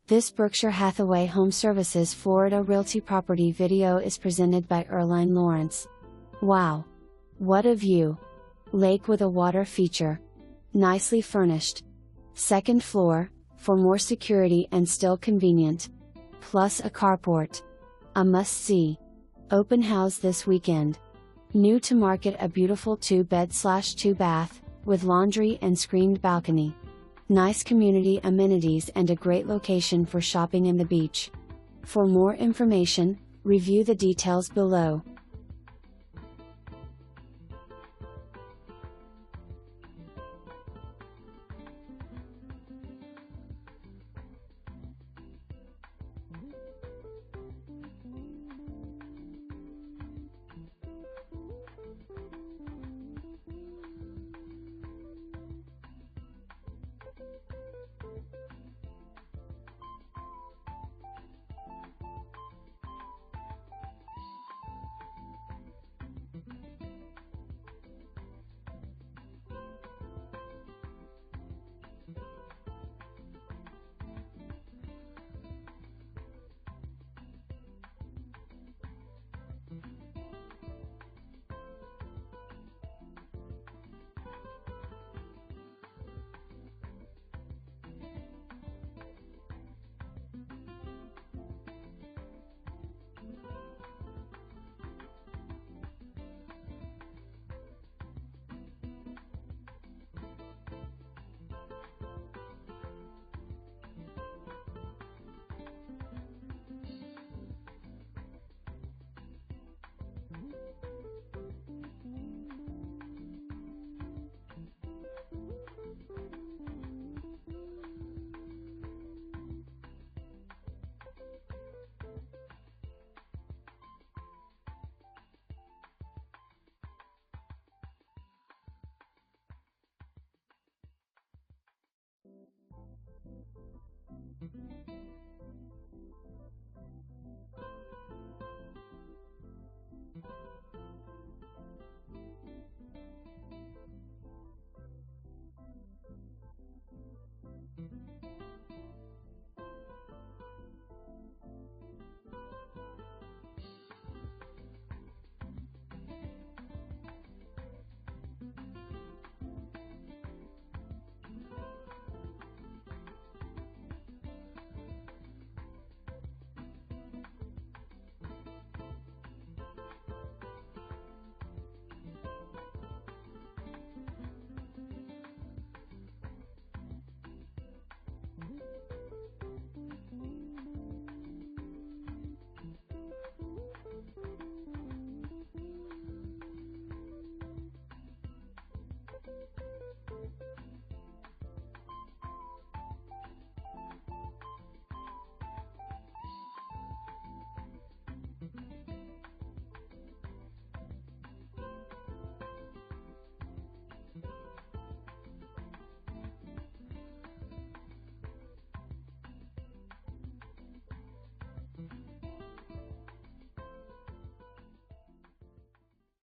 This Berkshire Hathaway HomeServices Florida Realty property video is presented by Earline Lawrence. Wow! What a view! Lake with a water feature. Nicely furnished. Second floor, for more security and still convenient. Plus a carport. A must-see. Open house this weekend. New to market, a beautiful 2-bed/2 bath, with laundry and screened balcony. Nice community amenities and a great location for shopping and the beach. For more information, review the details below.